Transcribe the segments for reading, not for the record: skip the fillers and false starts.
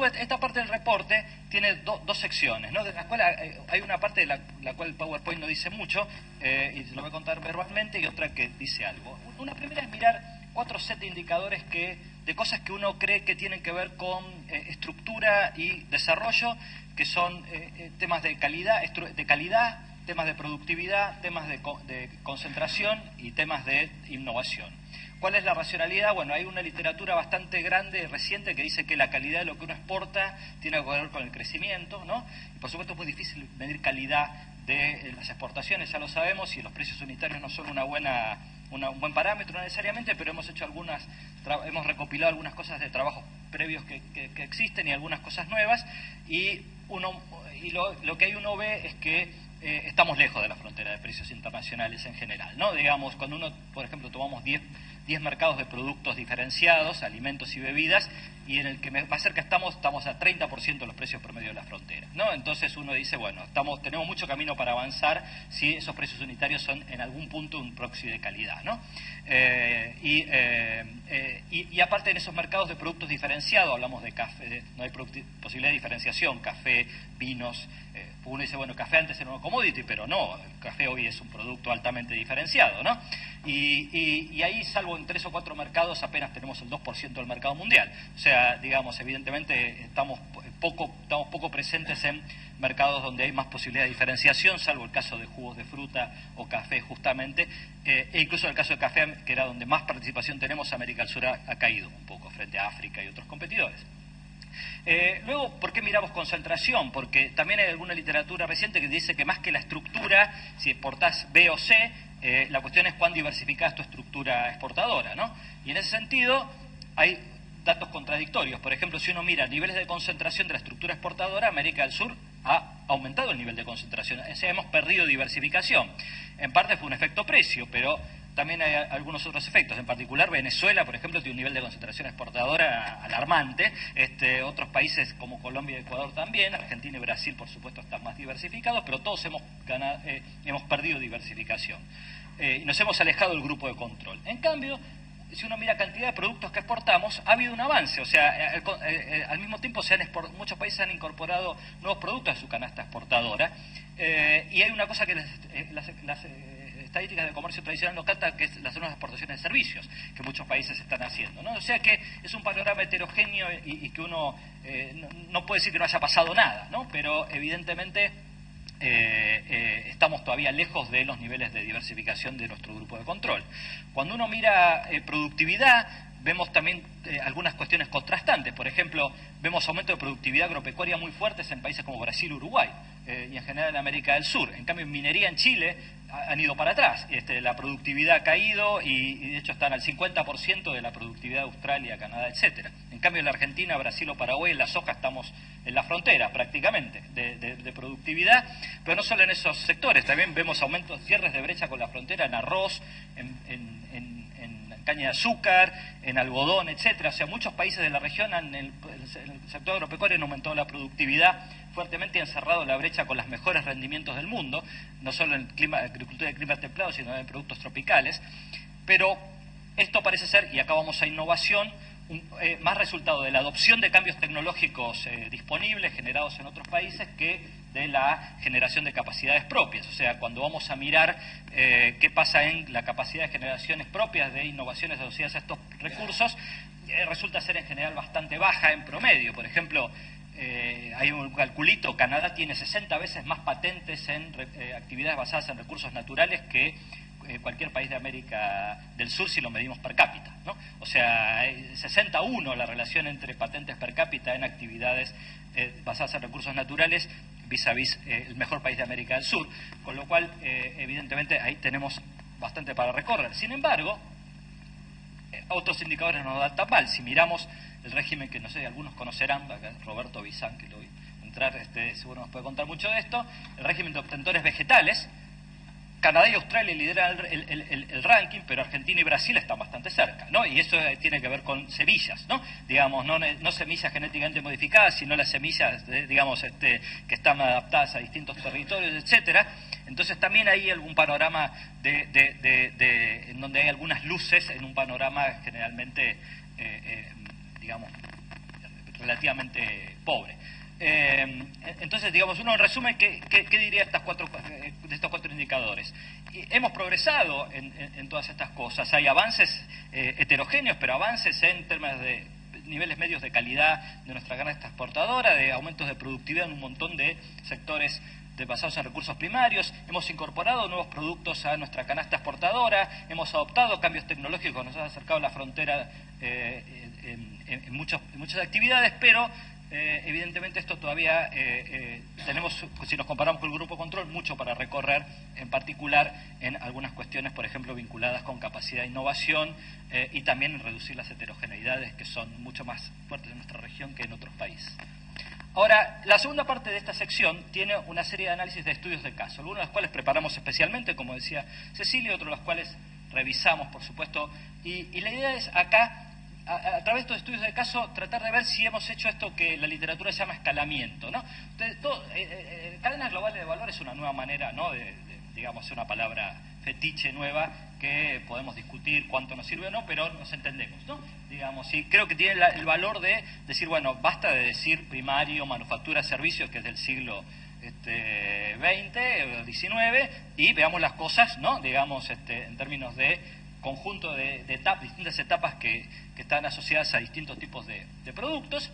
Esta parte del reporte tiene dos secciones, ¿no? De las cuales hay una parte de la cual el PowerPoint no dice mucho, y se lo voy a contar verbalmente, y otra que dice algo. Una primera es mirar 4 sets de indicadores de cosas que uno cree que tienen que ver con estructura y desarrollo, que son temas de calidad, temas de productividad, temas de concentración y temas de innovación. ¿Cuál es la racionalidad? Bueno, hay una literatura bastante grande, reciente, que dice que la calidad de lo que uno exporta tiene que ver con el crecimiento, ¿no? Y por supuesto es muy difícil medir calidad de las exportaciones, ya lo sabemos, y los precios unitarios no son un buen parámetro necesariamente, pero hemos recopilado algunas cosas de trabajos previos que existen y algunas cosas nuevas, y lo que ahí uno ve es que estamos lejos de la frontera de precios internacionales en general, ¿no? Digamos, cuando uno, por ejemplo, tomamos 10 mercados de productos diferenciados, alimentos y bebidas, y en el que más cerca estamos a 30% de los precios promedio de la frontera, ¿no? Entonces uno dice, bueno, tenemos mucho camino para avanzar si esos precios unitarios son en algún punto un proxy de calidad, ¿no? Y aparte en esos mercados de productos diferenciados, hablamos de café, no hay posibilidad de diferenciación, café, vinos. Uno dice, bueno, café antes era un commodity, pero no, el café hoy es un producto altamente diferenciado, ¿no? Y ahí, salvo en 3 o 4 mercados, apenas tenemos el 2% del mercado mundial. O sea, digamos, evidentemente estamos poco presentes en mercados donde hay más posibilidad de diferenciación, salvo el caso de jugos de fruta o café, justamente, e incluso en el caso de café, que era donde más participación tenemos, América del Sur ha caído un poco frente a África y otros competidores. Luego, ¿por qué miramos concentración? Porque también hay alguna literatura reciente que dice que más que la estructura, si exportás B o C, la cuestión es cuán diversificada es tu estructura exportadora, ¿no? Y en ese sentido hay datos contradictorios. Por ejemplo, si uno mira niveles de concentración de la estructura exportadora, América del Sur ha aumentado el nivel de concentración. O sea, hemos perdido diversificación. En parte fue un efecto precio, pero también hay algunos otros efectos. En particular, Venezuela, por ejemplo, tiene un nivel de concentración exportadora alarmante. Otros países como Colombia y Ecuador también. Argentina y Brasil, por supuesto, están más diversificados, pero todos hemos perdido diversificación. Y nos hemos alejado del grupo de control. En cambio, si uno mira cantidad de productos que exportamos, ha habido un avance. O sea, al mismo tiempo muchos países han incorporado nuevos productos a su canasta exportadora. Y hay una cosa que las estadísticas de comercio tradicional nos captan, que es las nuevas exportaciones de servicios que muchos países están haciendo, ¿no? O sea que es un panorama heterogéneo y que uno no puede decir que no haya pasado nada, ¿no? Pero evidentemente estamos todavía lejos de los niveles de diversificación de nuestro grupo de control. Cuando uno mira productividad, vemos también algunas cuestiones contrastantes. Por ejemplo, vemos aumento de productividad agropecuaria muy fuertes en países como Brasil, Uruguay, y en general en América del Sur. En cambio, en minería en Chile han ido para atrás. La productividad ha caído y de hecho están al 50% de la productividad de Australia, Canadá, etcétera. En cambio, en la Argentina, Brasil o Paraguay, en la soja estamos en la frontera prácticamente de productividad, pero no solo en esos sectores, también vemos aumentos, cierres de brecha con la frontera en arroz, en caña de azúcar, en algodón, etcétera. O sea, muchos países de la región en el sector agropecuario han aumentado la productividad fuertemente y han cerrado la brecha con los mejores rendimientos del mundo, no solo en agricultura de clima templado, sino en productos tropicales. Pero esto parece ser, y acá vamos a innovación, más resultado de la adopción de cambios tecnológicos disponibles, generados en otros países, que de la generación de capacidades propias. O sea, cuando vamos a mirar qué pasa en la capacidad de generaciones propias de innovaciones asociadas a estos recursos, resulta ser en general bastante baja en promedio. Por ejemplo, hay un calculito, Canadá tiene 60 veces más patentes en actividades basadas en recursos naturales que cualquier país de América del Sur si lo medimos per cápita, ¿no? O sea, 60-1 la relación entre patentes per cápita en actividades basadas en recursos naturales vis a vis el mejor país de América del Sur, con lo cual evidentemente ahí tenemos bastante para recorrer. Sin embargo, otros indicadores no nos dan tan mal. Si miramos el régimen que, no sé, algunos conocerán, acá Roberto Bizán, que lo voy a entrar, seguro nos puede contar mucho de esto, el régimen de obtentores vegetales. Canadá y Australia lideran el ranking, pero Argentina y Brasil están bastante cerca, ¿no? Y eso tiene que ver con semillas, ¿no? Digamos, no semillas genéticamente modificadas, sino las semillas, digamos, que están adaptadas a distintos territorios, etcétera. Entonces también hay algún panorama en donde hay algunas luces en un panorama generalmente, digamos, relativamente pobre. Entonces, digamos, uno en resumen, ¿qué diría de estos cuatro indicadores? Hemos progresado en todas estas cosas. Hay avances heterogéneos, pero avances en términos de niveles medios de calidad de nuestra canasta exportadora, de aumentos de productividad en un montón de sectores basados en recursos primarios. Hemos incorporado nuevos productos a nuestra canasta exportadora, hemos adoptado cambios tecnológicos, nos han acercado a la frontera en muchas actividades, pero evidentemente esto todavía tenemos, si nos comparamos con el Grupo Control, mucho para recorrer, en particular en algunas cuestiones, por ejemplo, vinculadas con capacidad de innovación y también en reducir las heterogeneidades que son mucho más fuertes en nuestra región que en otros países. Ahora, la segunda parte de esta sección tiene una serie de análisis de estudios de caso, algunos de los cuales preparamos especialmente, como decía Cecilia, otros de los cuales revisamos, por supuesto, y la idea es acá, a través de estos estudios de caso, tratar de ver si hemos hecho esto que la literatura llama escalamiento, ¿no? Cadenas globales de valor es una nueva manera, ¿no?, digamos, una palabra fetiche nueva que podemos discutir cuánto nos sirve o no, pero nos entendemos, ¿no? Digamos, y creo que tiene el valor de decir, bueno, basta de decir primario, manufactura, servicios, que es del siglo XX o XIX, y veamos las cosas, ¿no?, digamos, en términos de conjunto de etapas, distintas etapas que están asociadas a distintos tipos de productos.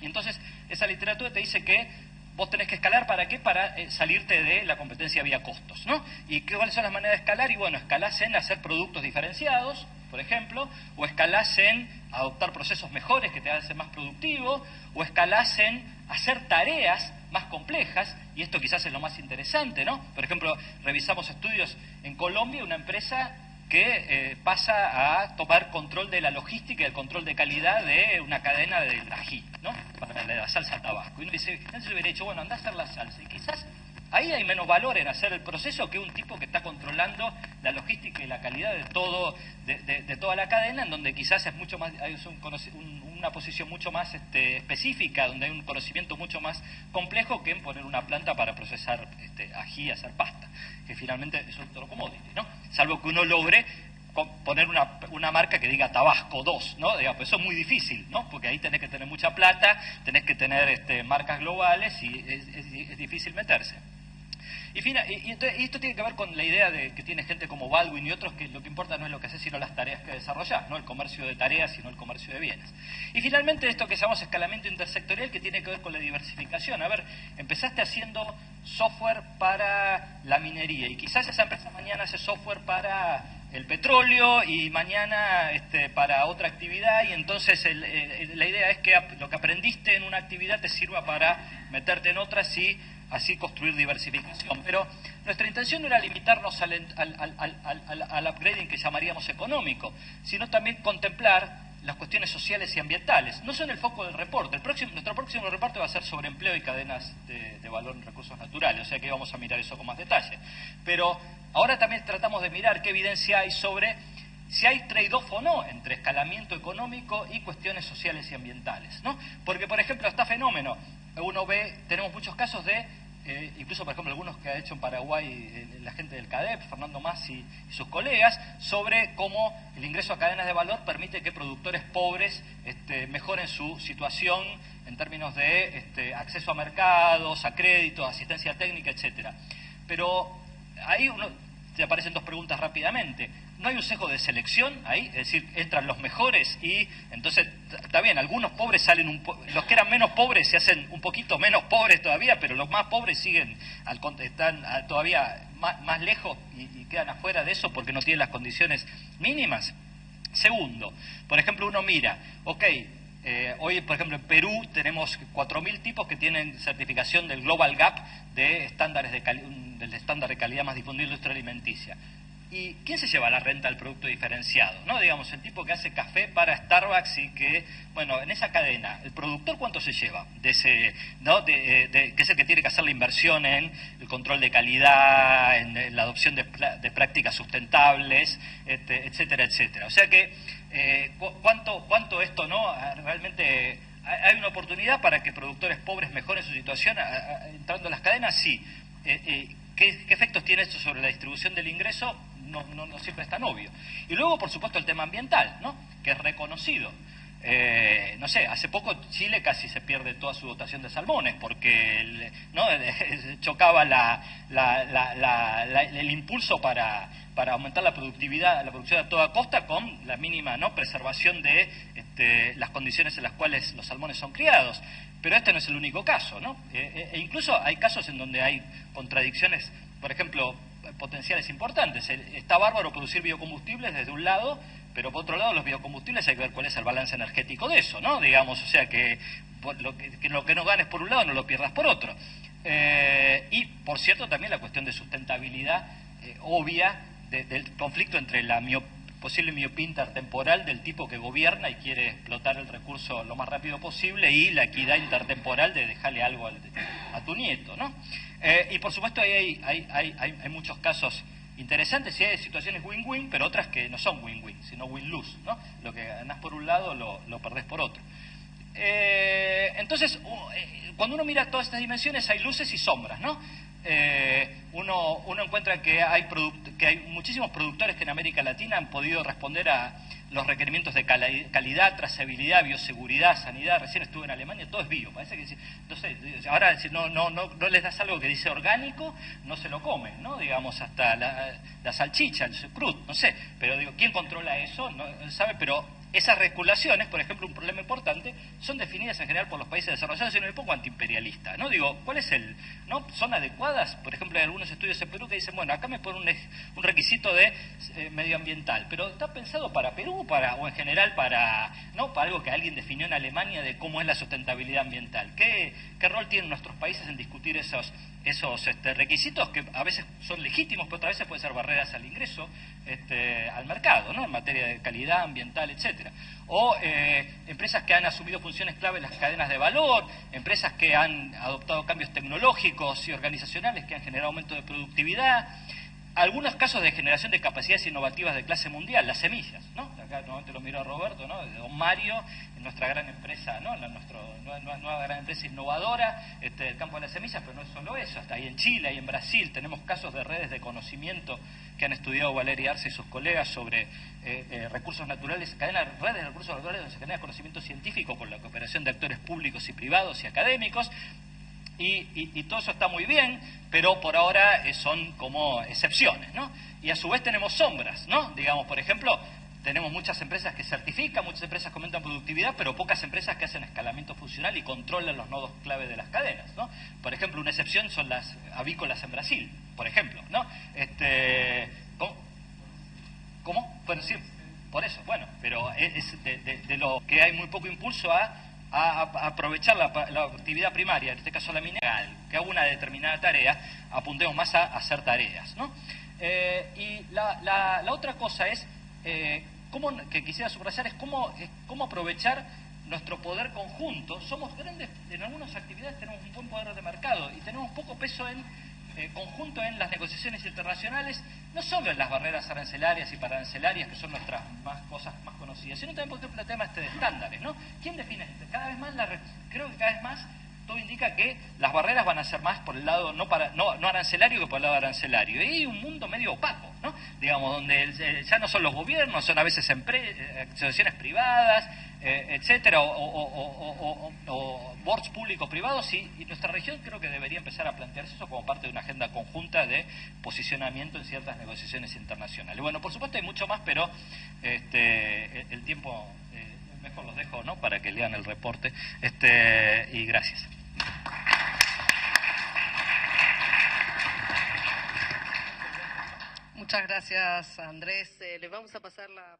Y entonces esa literatura te dice que vos tenés que escalar, ¿para qué? Para salirte de la competencia vía costos, ¿no? ¿Y cuáles son las maneras de escalar? Y bueno, escalás en hacer productos diferenciados, por ejemplo, o escalás en adoptar procesos mejores que te hacen más productivo, o escalás en hacer tareas más complejas, y esto quizás es lo más interesante, ¿no? Por ejemplo, revisamos estudios en Colombia, una empresa que pasa a tomar control de la logística y el control de calidad de una cadena de ají, ¿no?, para la salsa tabasco. Y uno dice, no se hubiera dicho, bueno, anda a hacer la salsa. Y quizás ahí hay menos valor en hacer el proceso que un tipo que está controlando la logística y la calidad de todo, de toda la cadena, en donde quizás es mucho más, hay una posición mucho más específica, donde hay un conocimiento mucho más complejo que en poner una planta para procesar ají y hacer pasta, que finalmente es otro commodity, ¿no? Salvo que uno logre poner una marca que diga Tabasco 2, ¿no? Digamos, pues eso es muy difícil, ¿no? Porque ahí tenés que tener mucha plata, tenés que tener marcas globales y es difícil meterse. Y esto tiene que ver con la idea que tiene gente como Baldwin y otros, que lo que importa no es lo que haces, sino las tareas que desarrollás, no el comercio de tareas, sino el comercio de bienes. Y finalmente esto que llamamos escalamiento intersectorial, que tiene que ver con la diversificación. A ver, empezaste haciendo software para la minería, y quizás esa empresa mañana hace software para el petróleo y mañana para otra actividad, y entonces la idea es que lo que aprendiste en una actividad te sirva para meterte en otras y así construir diversificación. Pero nuestra intención no era limitarnos al upgrading que llamaríamos económico, sino también contemplar las cuestiones sociales y ambientales. No son el foco del reporte. Nuestro próximo reporte va a ser sobre empleo y cadenas de valor en recursos naturales, o sea que vamos a mirar eso con más detalle. Pero ahora también tratamos de mirar qué evidencia hay sobre si hay trade-off o no entre escalamiento económico y cuestiones sociales y ambientales, ¿no? Porque, por ejemplo, está fenómeno. Uno ve, tenemos muchos casos de, incluso, por ejemplo, algunos que ha hecho en Paraguay la gente del CADEP, Fernando Mas y sus colegas, sobre cómo el ingreso a cadenas de valor permite que productores pobres mejoren su situación en términos de acceso a mercados, a créditos, asistencia técnica, etcétera. Pero ahí te aparecen dos preguntas rápidamente. ¿No hay un sesgo de selección ahí? Es decir, entran los mejores y entonces, está bien, algunos pobres salen, los que eran menos pobres se hacen un poquito menos pobres todavía, pero los más pobres están todavía más lejos y quedan afuera de eso porque no tienen las condiciones mínimas. Segundo, por ejemplo, uno mira, hoy, por ejemplo, en Perú tenemos 4.000 tipos que tienen certificación del Global Gap de estándares del estándar de calidad más difundido en la industria alimenticia. ¿Y quién se lleva la renta del producto diferenciado? ¿No? Digamos, el tipo que hace café para Starbucks y que, bueno, en esa cadena, ¿el productor cuánto se lleva? De ese, ¿no? Que es el que tiene que hacer la inversión en el control de calidad, en la adopción de prácticas sustentables, etcétera, etcétera. O sea que, ¿cuánto esto, no? Realmente hay una oportunidad para que productores pobres mejoren su situación entrando en las cadenas, sí. ¿Qué efectos tiene esto sobre la distribución del ingreso? No, no, no siempre es tan obvio. Y luego, por supuesto, el tema ambiental, ¿no? Que es reconocido. Nosotros, por ejemplo, no sé, hace poco Chile casi se pierde toda su dotación de salmones porque ¿no? chocaba el impulso para aumentar la productividad, la producción a toda costa con la mínima, ¿no?, preservación de las condiciones en las cuales los salmones son criados. Pero este no es el único caso, ¿no? E incluso hay casos en donde hay contradicciones, por ejemplo, potenciales importantes. Está bárbaro producir biocombustibles desde un lado, pero por otro lado los biocombustibles hay que ver cuál es el balance energético de eso, ¿no? Digamos, o sea que lo que no ganes por un lado no lo pierdas por otro. Y, por cierto, también la cuestión de sustentabilidad obvia del conflicto entre la posible miopía intertemporal del tipo que gobierna y quiere explotar el recurso lo más rápido posible y la equidad intertemporal de dejarle algo a tu nieto, ¿no? Y por supuesto ahí hay muchos casos interesantes y hay situaciones win-win, pero otras que no son win-win, sino win-lose, ¿no? Lo que ganás por un lado lo perdés por otro. Entonces, cuando uno mira todas estas dimensiones hay luces y sombras, ¿no? Uno encuentra que hay muchísimos productores que en América Latina han podido responder a los requerimientos de calidad, trazabilidad, bioseguridad, sanidad. Recién estuve en Alemania, todo es bio. Parece que, entonces, ahora si no les das algo que dice orgánico, no se lo comen, ¿no? Digamos, hasta la salchicha, el chucrut, no sé. Pero digo, ¿quién controla eso? No sabe, pero esas regulaciones, por ejemplo, un problema importante, son definidas en general por los países desarrollados y no me pongo antiimperialista, ¿no? Digo, ¿cuál es no? ¿Son adecuadas? Por ejemplo, hay algunos estudios en Perú que dicen, bueno, acá me ponen un requisito de medioambiental, pero está pensado para Perú o en general para algo que alguien definió en Alemania de cómo es la sustentabilidad ambiental. ¿Qué rol tienen nuestros países en discutir esos requisitos que a veces son legítimos, pero otras veces pueden ser barreras al ingreso al mercado, ¿no? En materia de calidad ambiental, etcétera? O empresas que han asumido funciones clave en las cadenas de valor, empresas que han adoptado cambios tecnológicos y organizacionales que han generado aumento de productividad. Algunos casos de generación de capacidades innovativas de clase mundial, las semillas, ¿no? Acá nuevamente lo miro a Roberto, ¿no? De Don Mario, en nuestra gran empresa, ¿no? Nuestra nueva gran empresa innovadora, el campo de las semillas, pero no es solo eso, hasta ahí en Chile, ahí en Brasil, tenemos casos de redes de conocimiento que han estudiado Valeria Arce y sus colegas sobre recursos naturales, redes de recursos naturales donde se genera conocimiento científico con la cooperación de actores públicos y privados y académicos. Y todo eso está muy bien, pero por ahora son como excepciones, ¿no? Y a su vez tenemos sombras, ¿no? Digamos, por ejemplo, tenemos muchas empresas que certifican, muchas empresas que aumentan productividad, pero pocas empresas que hacen escalamiento funcional y controlan los nodos clave de las cadenas, ¿no? Por ejemplo, una excepción son las avícolas en Brasil, por ejemplo, ¿no? ¿Cómo? Bueno, sí, por eso, bueno, pero es de lo que hay muy poco impulso a aprovechar la actividad primaria, en este caso la mineral, que haga una determinada tarea, apuntemos más a hacer tareas, ¿no? Y la otra cosa es, que quisiera subrayar, es cómo aprovechar nuestro poder conjunto. Somos grandes, en algunas actividades tenemos un buen poder de mercado y tenemos poco peso en conjunto en las negociaciones internacionales, no solo en las barreras arancelarias y pararancelarias, que son nuestras cosas más conocidas, sino también, por ejemplo, el tema de estándares, ¿no? ¿Quién define esto? Cada vez más, creo que cada vez más todo indica que las barreras van a ser más por el lado no arancelario que por el lado arancelario. Y hay un mundo medio opaco, ¿no? Digamos, donde ya no son los gobiernos, son a veces asociaciones privadas, etcétera, o boards públicos privados, y nuestra región creo que debería empezar a plantearse eso como parte de una agenda conjunta de posicionamiento en ciertas negociaciones internacionales. Bueno, por supuesto hay mucho más, pero el tiempo mejor los dejo, ¿no?, para que lean el reporte, y gracias. Muchas gracias, Andrés. Le vamos a pasar la